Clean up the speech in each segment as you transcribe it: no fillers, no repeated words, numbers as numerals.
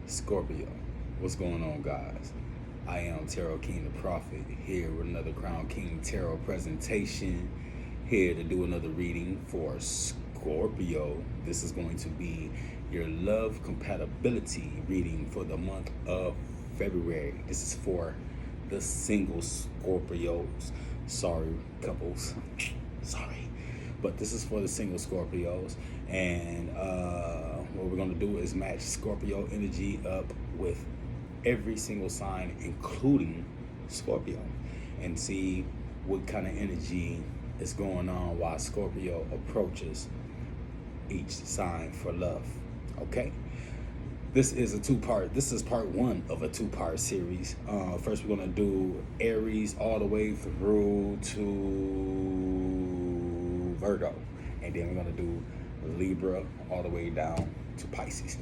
Scorpio. What's going on, guys? I am Tarot King the Prophet, here with another Crown King Tarot presentation, here to do another reading for Scorpio. This is going to be your love compatibility reading for the month of February. This is for the single Scorpios. Sorry, couples. Sorry. But this is for the single Scorpios. And what we're going to do is match Scorpio energy up with every single sign, including Scorpio, and see what kind of energy is going on while Scorpio approaches each sign for love. Okay? This is a two-part. This is part one of a two-part series. First, we're going to do Aries all the way through to Virgo. And then we're going to do Libra all the way down to Pisces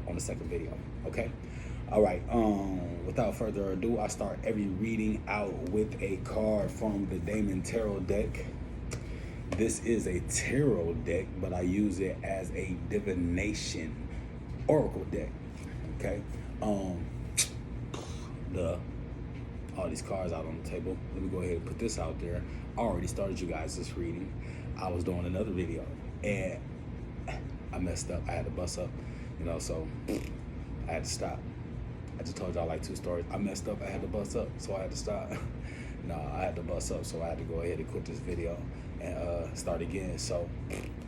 on the second video. Okay? All right. Without further ado, I start every reading out with a card from the Damon Tarot deck. This is a tarot deck, but I use it as a divination oracle deck. Okay. All these cards out on the table. Let me go ahead and put this out there. I already started you guys this reading. I was doing another video and I messed up. I had to bust up, so I had to stop. I just told y'all like two stories. I messed up, I had to bust up, so I had to stop. No, I had to bust up, so I had to go ahead and quit this video and start again. So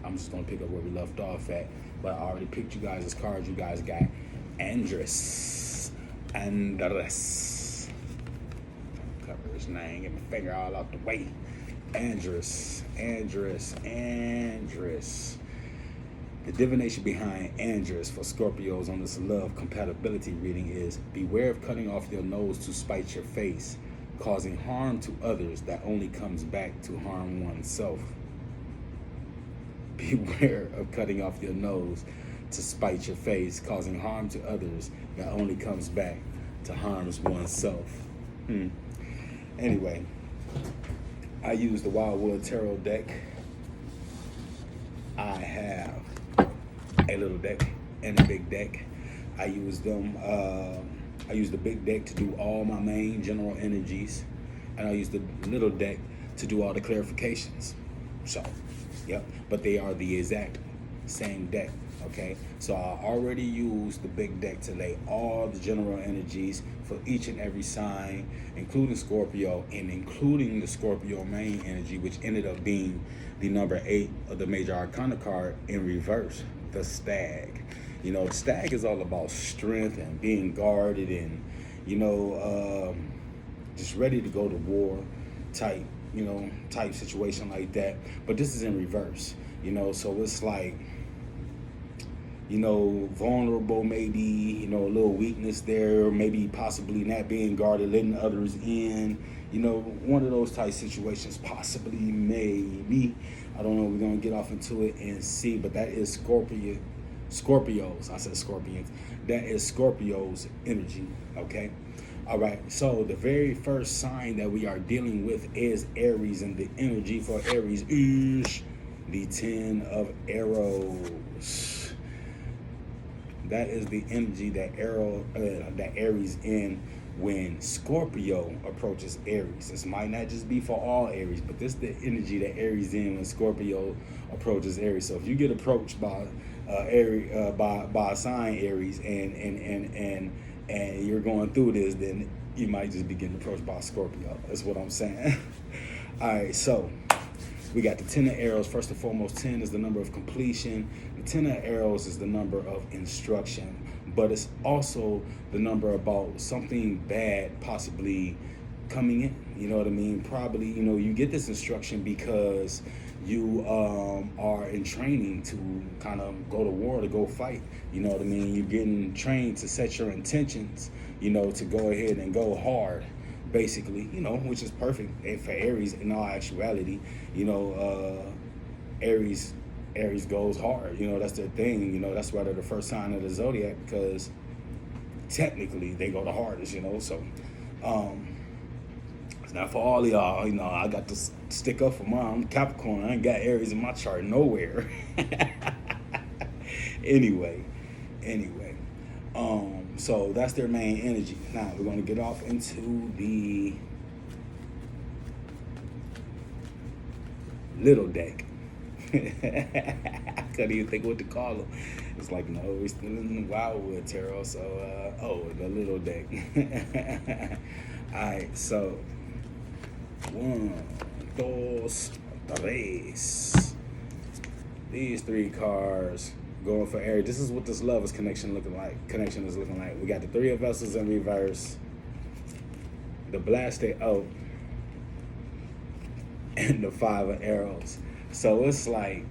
I'm just gonna pick up where we left off at. But I already picked you guys' cards. You guys got Andres. Cover his name, get my finger all out the way. Andres. The divination behind Andres for Scorpios on this love compatibility reading is: beware of cutting off your nose to spite your face, causing harm to others that only comes back to harm oneself. Beware of cutting off your nose to spite your face, causing harm to others that only comes back to harms oneself. Anyway, I use the Wildwood Tarot deck. I have a little deck and a big deck. I use them. I use the big deck to do all my main general energies, and I use the little deck to do all the clarifications. So, yep. But they are the exact same deck. Okay. So I already used the big deck to lay all the general energies for each and every sign, including Scorpio and including the Scorpio main energy, which ended up being the number 8 of the major arcana card in reverse, the stag. The stag is all about strength and being guarded and, just ready to go to war type situation like that. But this is in reverse, so it's like, vulnerable, maybe, a little weakness there, maybe possibly not being guarded, letting others in, one of those type situations, possibly, maybe. I don't know. We're going to get off into it and see, but that is Scorpios. I said Scorpions. That is Scorpio's energy, okay? All right, so the very first sign that we are dealing with is Aries, and the energy for Aries is the 10 of Arrows. That is the energy that Aries in when Scorpio approaches Aries. This might not just be for all Aries, but this is the energy that Aries in when Scorpio approaches Aries. So if you get approached by by a sign Aries and you're going through this, then you might just be getting approached by Scorpio. That's what I'm saying. All right, so we got the 10 of Arrows. First and foremost, 10 is the number of completion. The 10 of Arrows is the number of instruction, but it's also the number about something bad possibly coming in. You know what I mean? Probably, you get this instruction because you are in training to kind of go to war, to go fight. You know what I mean? You're getting trained to set your intentions, to go ahead and go hard, basically, which is perfect for Aries in all actuality. Aries goes hard. That's their thing. That's why they're the first sign of the zodiac, because technically they go the hardest, so it's not for all of y'all. I got to stick up for mine. I'm Capricorn. I ain't got Aries in my chart nowhere. Anyway, So that's their main energy. Now we're going to get off into the little deck. I couldn't even think what to call them. It's like, no, we're still in the Wildwood Tarot. So, the little deck. All right, so 1, 2, 3. These 3 cards going for Aries. This is what this lovers connection is looking like. We got the 3 of Vessels in reverse, the blasted oak, and the 5 of Arrows. So it's like,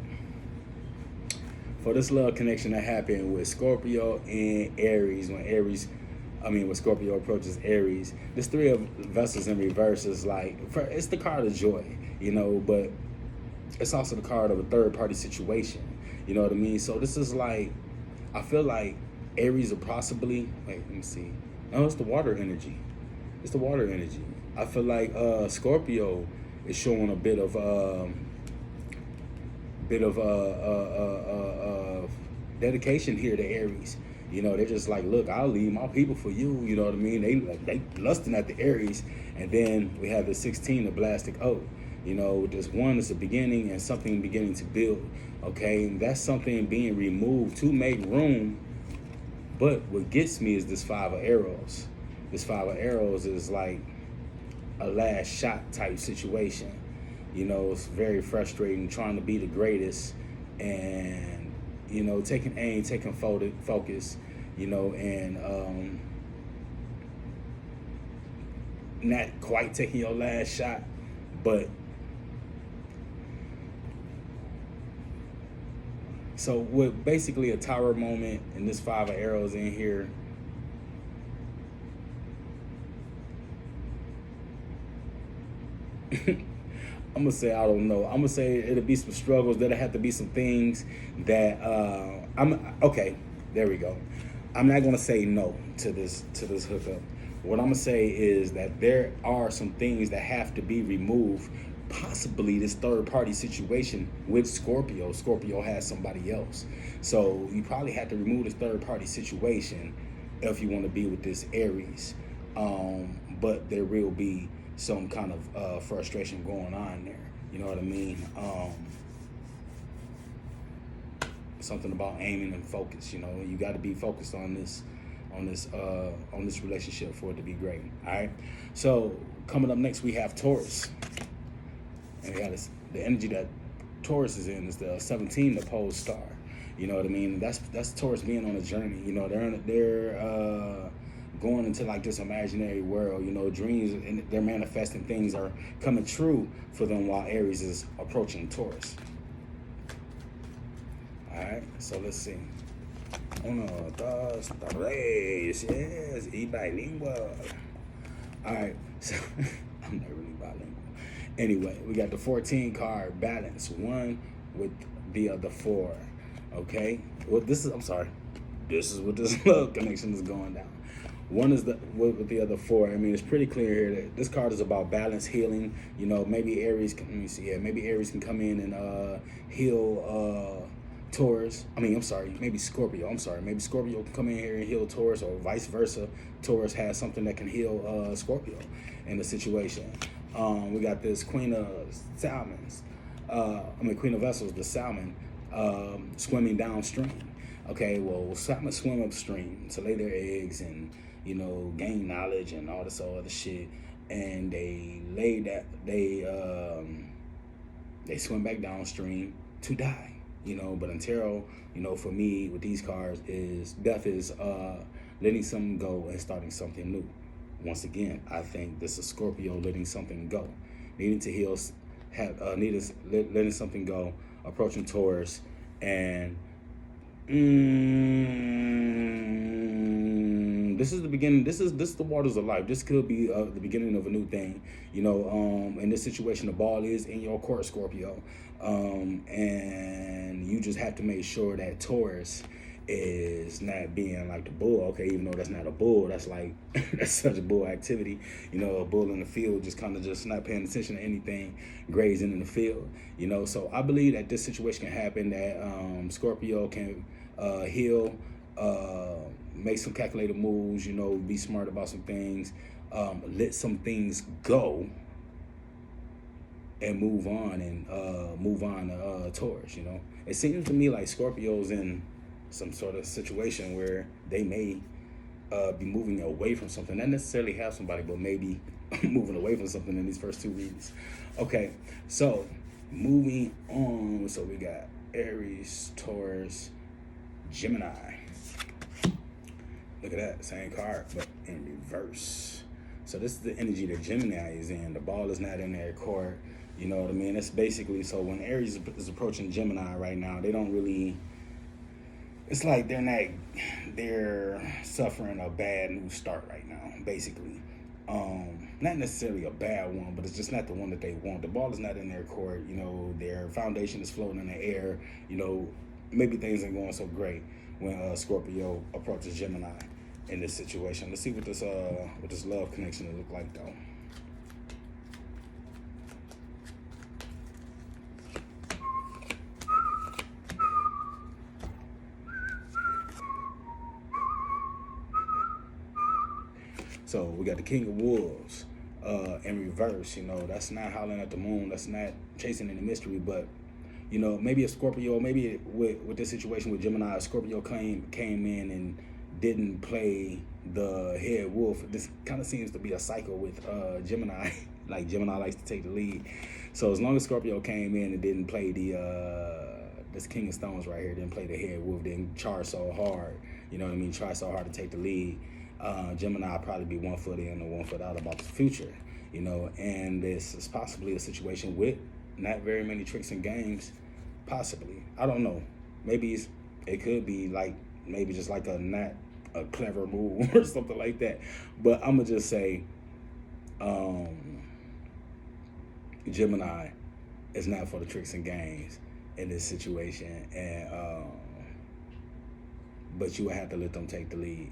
for this love connection that happened with Scorpio and Aries, when Scorpio approaches Aries, this 3 of Vessels in reverse is like, it's the card of joy, but it's also the card of a third-party situation, you know what I mean? So this is like, I feel like Aries are possibly, let me see. No, it's the water energy. I feel like Scorpio is showing a bit of dedication here to Aries. They're just like, look, I'll leave my people for you. You know what I mean? They lusting at the Aries, and then we have the 16, the blastic oak. With this 1, it's a beginning and something beginning to build. Okay, and that's something being removed to make room. But what gets me is this 5 of Arrows. This 5 of Arrows is like a last shot type situation. It's very frustrating trying to be the greatest and, taking aim, taking focus, and not quite taking your last shot, but so with basically a tower moment and this 5 of Arrows in here, I'm gonna say I don't know. I'm gonna say it'll be some struggles. There'll have to be some things that okay. There we go. I'm not gonna say no to this hookup. What I'm gonna say is that there are some things that have to be removed. Possibly this third party situation with Scorpio. Scorpio has somebody else, so you probably have to remove this third party situation if you want to be with this Aries. But there will be some kind of frustration going on there. You know what I mean? Something about aiming and focus. You got to be focused on this relationship for it to be great. All right. So coming up next, we have Taurus, and we got the energy that Taurus is in is the 17, the pole star. You know what I mean? That's Taurus being on a journey. They're going into like this imaginary world, dreams, and they're manifesting things are coming true for them while Aries is approaching Taurus. All right, so let's see. 1, 2, 3, yes, y bilingual. All right, so I'm not really bilingual. Anyway, we got the 14 card, balance, 1 with the other 4. Okay, this is what this love connection is going down. 1 is with the other 4. I mean, it's pretty clear here that this card is about balance, healing. Maybe Aries can, maybe Aries can come in and heal Taurus. Maybe Scorpio. Maybe Scorpio can come in here and heal Taurus, or vice versa. Taurus has something that can heal Scorpio in the situation. We got this Queen of Vessels, the salmon, swimming downstream. Okay, well, salmon swim upstream to lay their eggs and, gain knowledge and all this other shit. And they swim back downstream to die, But in tarot, for me with these cards, death is letting something go and starting something new. Once again, I think this is Scorpio letting something go, needing to heal, letting something go, approaching Taurus, and this is the beginning. This is the waters of life. This could be the beginning of a new thing. In this situation, the ball is in your court, Scorpio, and you just have to make sure that Taurus is not being like the bull. Okay, even though that's not a bull, that's like that's such a bull activity. A bull in the field just not paying attention to anything, grazing in the field. So I believe that this situation can happen, that Scorpio can heal make some calculated moves, you know, be smart about some things, let some things go and move on to Taurus, you know. It seems to me like Scorpio's in some sort of situation where they may be moving away from something, not necessarily have somebody, but maybe moving away from something in these first two readings. Okay, so moving on. So we got Aries, Taurus, Gemini. Look at that, same card, but in reverse. So this is the energy that Gemini is in. The ball is not in their court. You know what I mean? It's basically, so when Aries is approaching Gemini right now, they don't really, it's like they're suffering a bad new start right now, basically. Not necessarily a bad one, but it's just not the one that they want. The ball is not in their court. You know, their foundation is floating in the air. You know, maybe things ain't going so great when Scorpio approaches Gemini in this situation. Let's see what this love connection will look like, though. So we got the King of Wolves in reverse. You know, that's not howling at the moon. That's not chasing any mystery. But, you know, maybe a Scorpio, maybe with this situation with Gemini, a Scorpio came in and didn't play the head wolf. This kind of seems to be a cycle with Gemini. Like Gemini likes to take the lead. So as long as Scorpio came in and didn't play this King of Stones right here, didn't play the head wolf, didn't charge so hard, you know what I mean, try so hard to take the lead, Gemini will probably be 1 foot in or 1 foot out about the future, you know. And this is possibly a situation with not very many tricks and games, possibly. I don't know. Maybe it could be like, maybe just like not a clever move or something like that. But I'm going to just say Gemini is not for the tricks and games in this situation. And but you would have to let them take the lead.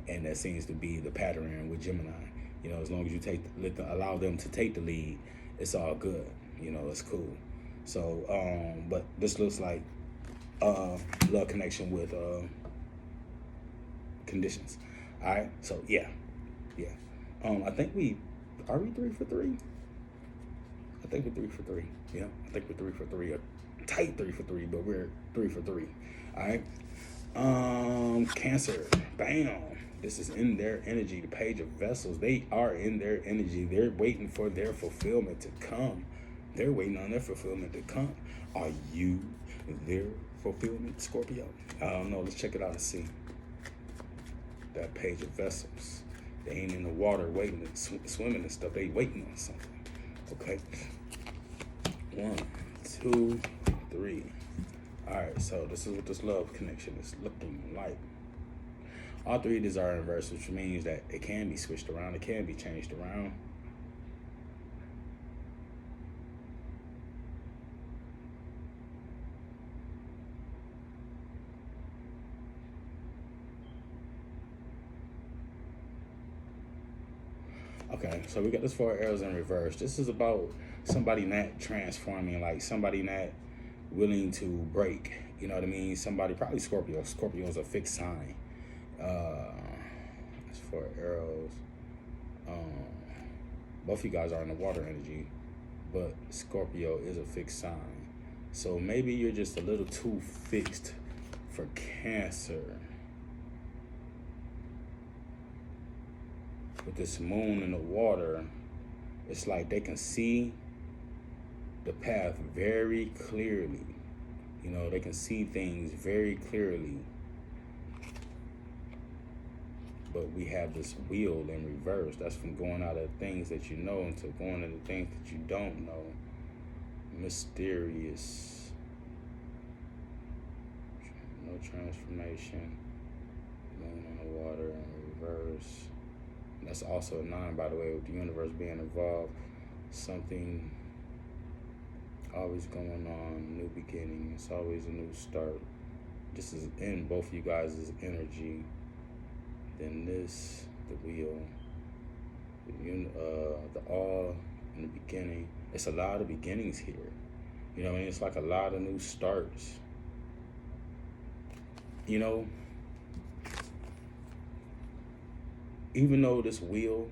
And that seems to be the pattern with Gemini. You know, as long as you allow them to take the lead, it's all good. You know, it's cool. So, but this looks like love connection with conditions. All right. So yeah. I think are we 3 for 3? I think we're 3 for 3. Yeah, I think we're 3 for 3. A tight 3 for 3, but we're 3 for 3. All right. Cancer. Bam. This is in their energy. The Page of Vessels. They are in their energy. They're waiting for their fulfillment to come. They're waiting on their fulfillment to come. Are you their fulfillment, Scorpio? I don't know. Let's check it out and see. That Page of Vessels. They ain't in the water waiting and swimming and stuff. They waiting on something. Okay. 1, 2, 3. All right. So this is what this love connection is looking like. All three of these are in reverse, which means that it can be switched around. It can be changed around. Okay, so we got this 4 arrows in reverse. This is about somebody not transforming, like somebody not willing to break. You know what I mean? Somebody, probably Scorpio. Scorpio is a fixed sign. It's 4 arrows. Both of you guys are in the water energy, but Scorpio is a fixed sign. So maybe you're just a little too fixed for Cancer. With this moon in the water, it's like they can see the path very clearly. You know, they can see things very clearly. But we have this wheel in reverse. That's from going out of things that you know into going into things that you don't know. Mysterious. No transformation. Moon on the water in reverse. That's also a 9, by the way, with the universe being involved. Something always going on, new beginning. It's always a new start. This is in both of you guys' energy. Then this, the wheel, the all in the beginning. It's a lot of beginnings here. You know what I mean? It's like a lot of new starts. You know, even though this wheel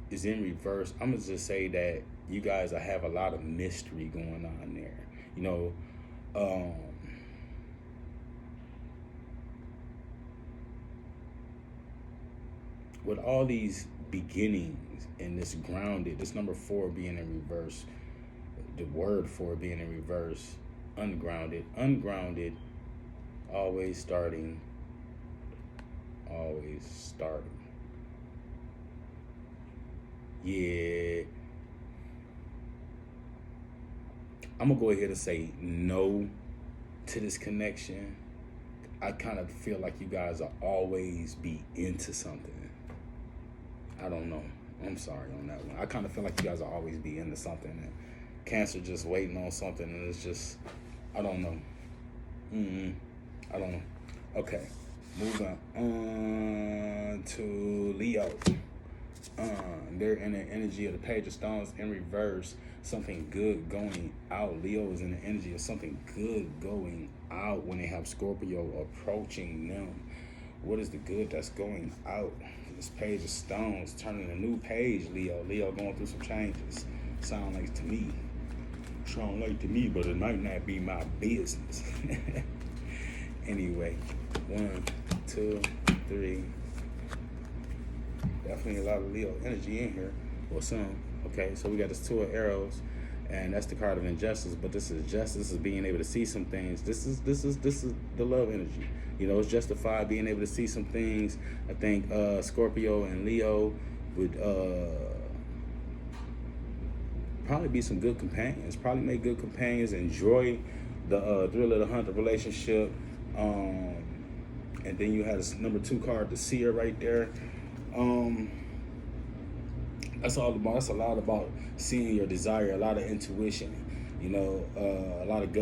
is in reverse, I'm gonna just say that you guys have a lot of mystery going on there. You know, with all these beginnings and this grounded, this number 4 being in reverse, the word 4 being in reverse, ungrounded, always starting. Yeah, I'm gonna go ahead and say no to this connection. I kind of feel like you guys will always be into something. I don't know. I'm sorry on that one. I kind of feel like you guys will always be into something. And Cancer just waiting on something, and it's just, I don't know. I don't know. Okay, moving on to Leo. They're in the energy of the Page of Stones in reverse. Something good going out. Leo is in the energy of something good going out when they have Scorpio approaching them. What is the good that's going out? This Page of Stones turning a new page, Leo. Leo going through some changes. Sound like to me, but it might not be my business. Anyway, 1, 2, 3. Definitely a lot of Leo energy in here, or some. Okay, so we got this 2 of Arrows, and that's the card of injustice. But this is justice. This is being able to see some things. This is the love energy. You know, it's justified being able to see some things. I think Scorpio and Leo would probably be some good companions. Probably make good companions. Enjoy the thrill of the hunt, the relationship. And then you have this number 2 card, the Seer, right there. That's all about. That's a lot about seeing your desire, a lot of intuition, you know, a lot of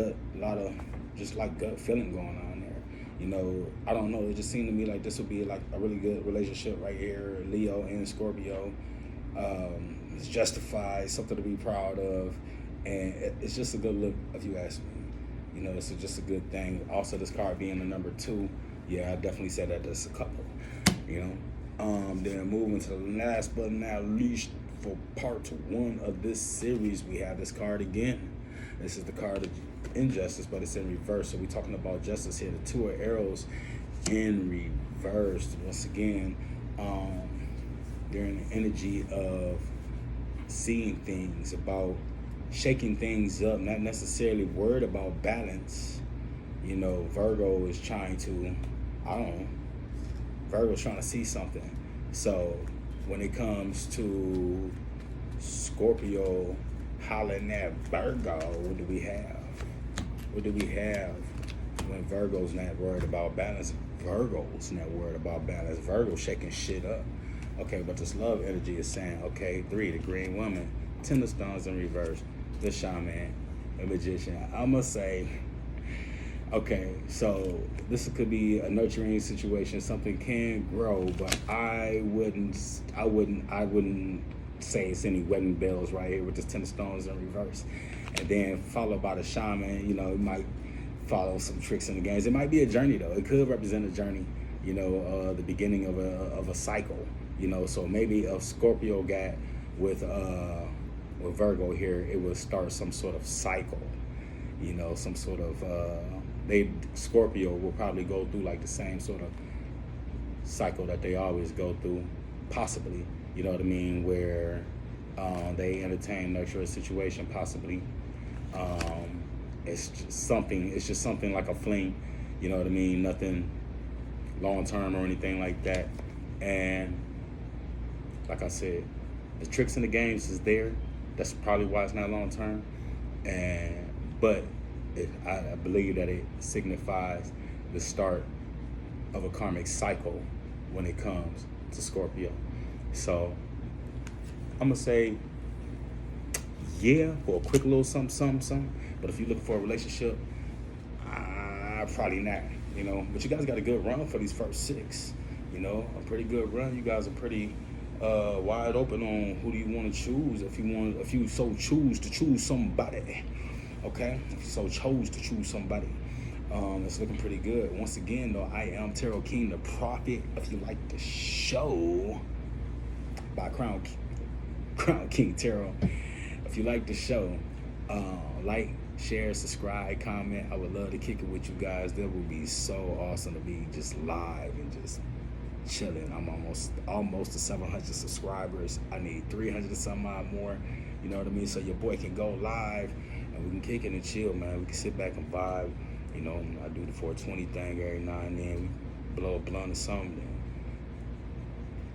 just like gut feeling going on there. You know, I don't know. It just seemed to me like this would be like a really good relationship right here, Leo and Scorpio. It's justified, something to be proud of, and it's just a good look if you ask me. You know, it's just a good thing. Also, this card being the number 2, yeah, I definitely said that there's a couple. You know. Then moving to the last but not least for part 1 of this series, we have this card again. This is the card of injustice, but it's in reverse. So we're talking about justice here. The 2 of Arrows in reverse. Once again, they're in the energy of seeing things, about shaking things up, not necessarily worried about balance. You know, Virgo is trying to, Virgo's trying to see something. So when it comes to Scorpio hollering at Virgo, what do we have? What do we have when Virgo's not worried about balance? Virgo's not worried about balance. Virgo's shaking shit up. Okay, but this love energy is saying, okay, 3, the Green Woman, 10 of Stones in reverse, the Shaman, the Magician. I'm gonna say, okay, so this could be a nurturing situation. Something can grow, but I wouldn't say it's any wedding bells right here with this 10 of Stones in reverse. And then followed by the Shaman. You know, it might follow some tricks in the games. It might be a journey though. It could represent a journey. You know, the beginning of a cycle. You know, so maybe if Scorpio got with Virgo here, it would start some sort of cycle. You know, some sort of Scorpio will probably go through like the same sort of cycle that they always go through, possibly. You know what I mean? Where they entertain, nurture a situation, possibly. It's just something like a fling. You know what I mean? Nothing long term or anything like that. And like I said, the tricks in the games is there. That's probably why it's not long term. But I believe that it signifies the start of a karmic cycle when it comes to Scorpio. So I'm gonna say, yeah, for a quick little something. But if you're looking for a relationship, probably not. You know, but you guys got a good run for these first 6. You know, a pretty good run. You guys are pretty wide open on who do you want to choose. If you so choose to choose somebody. Okay, so chose to choose somebody. It's looking pretty good. Once again, though, I am Tarot King, the Prophet. If you like the show by Crown King Tarot, if you like the show, like, share, subscribe, comment. I would love to kick it with you guys. That would be so awesome to be just live and just chilling. I'm almost to 700 subscribers. I need 300 or some odd more. You know what I mean? So your boy can go live and we can kick it and chill, man. We can sit back and vibe. You know, I do the 420 thing every now and then. We blow a blunt or something.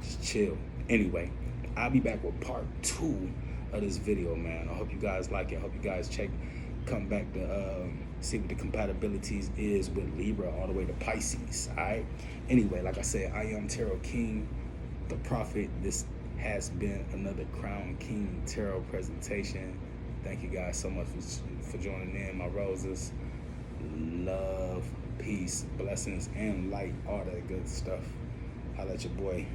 Just chill. Anyway, I'll be back with part 2 of this video, man. I hope you guys like it. I hope you guys come back to see what the compatibilities is with Libra all the way to Pisces. All right. Anyway, like I said, I am Tarot King, the Prophet. This has been another Crown King Tarot presentation. Thank you guys so much for joining in, my roses. Love, peace, blessings, and light, all that good stuff. Holla at your boy.